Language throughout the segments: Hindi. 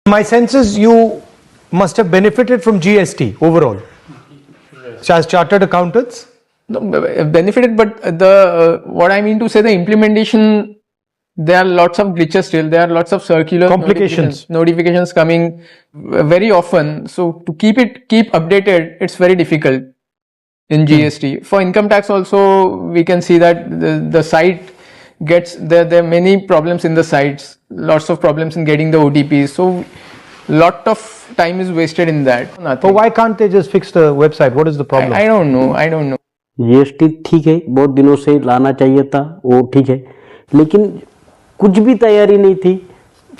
My sense is you must have benefited from GST overall. As chartered accountants? No, benefited, but what I mean to say, the implementation, there are lots of glitches still. There are lots of circular notifications coming very often. So to keep updated, it's very difficult in GST. For income tax also, we can see that the site gets there are many problems in the sites. Lots of problems in getting the OTPs. So lot of time is wasted in that. But why can't they just fix the website? What is the problem? I don't know. GST ठीक है, बहुत दिनों से लाना चाहिए था, वो ठीक है, लेकिन कुछ भी तैयारी नहीं थी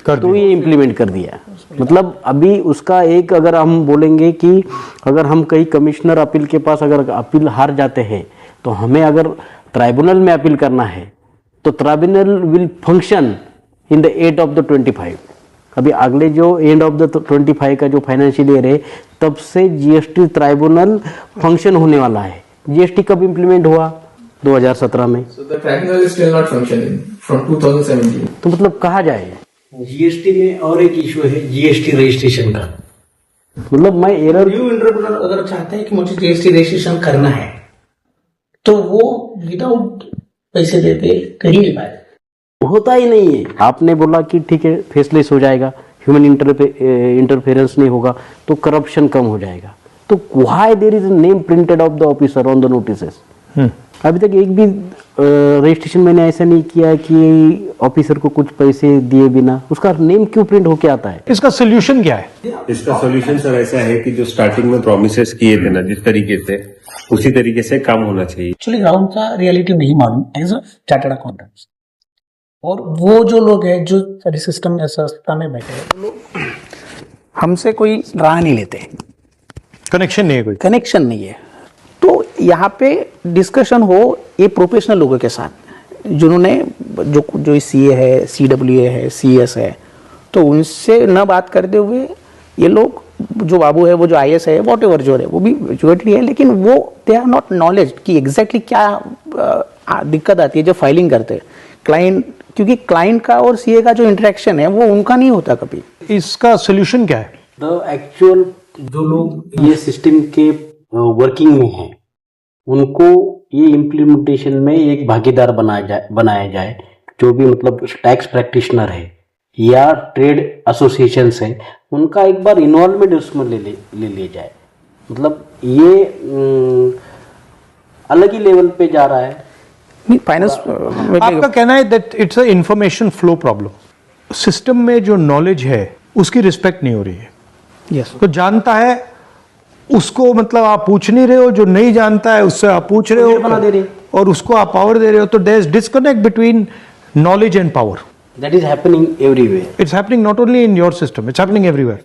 तो ये इम्प्लीमेंट कर दिया। मतलब अभी उसका एक, अगर हम बोलेंगे कि अगर हम कहीं कमिश्नर अपील के पास अगर अपील हार जाते हैं तो हमें अगर ट्राइब्यूनल में अपील करना है तो tribunal will function in the end of the 25। अभी अगले जो एंड ऑफ द 25 का जो फाइनेंशियल ईयर है तब से जीएसटी ट्राइब्यूनल फंक्शन होने वाला है। जीएसटी कब इम्प्लीमेंट हुआ? 2017 में। So the tribunal is still not functioning from 2017. तो मतलब कहा जाए, जीएसटी में और एक इशू है जीएसटी रजिस्ट्रेशन का। मतलब मैं एरर न्यू एंटरप्रेन्योर अगर चाहते हैं कि मुझे जीएसटी रजिस्ट्रेशन करना है तो वो विदाउट पैसे देते कर ही नहीं पाए। होता ही नहीं है। आपने बोला कि ठीक है फेसलेस हो जाएगा, ह्यूमन इंटरफेरेंस नहीं होगा तो करप्शन कम हो जाएगा, तो why there is name printed of the officer on the notices? अभी तक एक भी रजिस्ट्रेशन मैंने ऐसा नहीं किया है कि ऑफिसर को कुछ पैसे दिए बिना उसका नेम क्यों प्रिंट होके आता है? इसका सोल्यूशन क्या है? इसका सोल्यूशन सर ऐसा है कि जो स्टार्टिंग में प्रोमिसेस किए थे ना, जिस तरीके से उसी तरीके से काम होना चाहिए। एक्चुअली ग्राउंड का रियलिटी नहीं मालूम एज अ चार्टर्ड अकाउंटेंट, और वो जो लोग हैं जो सारी सिस्टम में संस्था में बैठे हैं वो लोग हमसे कोई राह नहीं लेते, कनेक्शन नहीं है, कोई कनेक्शन नहीं है। तो यहाँ पे डिस्कशन हो ये प्रोफेशनल लोगों के साथ जिन्होंने जो सीए है, सीडब्ल्यूए है, सीएस है, तो उनसे न बात करते हुए ये लोग जो बाबू है, वो जो आईएएस है, वॉट एवर जो है वो भी एजुकेटेड है, लेकिन वो दे आर नॉट नॉलेज कि एग्जैक्टली क्या दिक्कत आती है जब फाइलिंग करते हैं क्लाइंट, क्योंकि क्लाइंट का और सीए का जो इंटरेक्शन है वो उनका नहीं होता कभी। इसका सोल्यूशन क्या है? द एक्चुअल जो लोग ये सिस्टम के वर्किंग में हैं उनको ये इम्प्लीमेंटेशन में एक भागीदार बनाया जाए, जो भी मतलब टैक्स प्रैक्टिशनर है या ट्रेड एसोसिएशंस है उनका एक बार इन्वॉल्वमेंट उसमें ले लिया जाए। मतलब ये अलग ही लेवल पे जा रहा है। फाइनेंस आपका कहना है that it's a information flow problem. System में जो नॉलेज है उसकी रिस्पेक्ट नहीं हो रही है। यस, तो जानता है उसको, मतलब आप पूछ नहीं रहे हो, जो नहीं जानता है उससे आप पूछ रहे हो और उसको आप पावर दे रहे हो, तो there is disconnect between knowledge and power. That is happening everywhere. It's happening not only in your system, it's happening everywhere.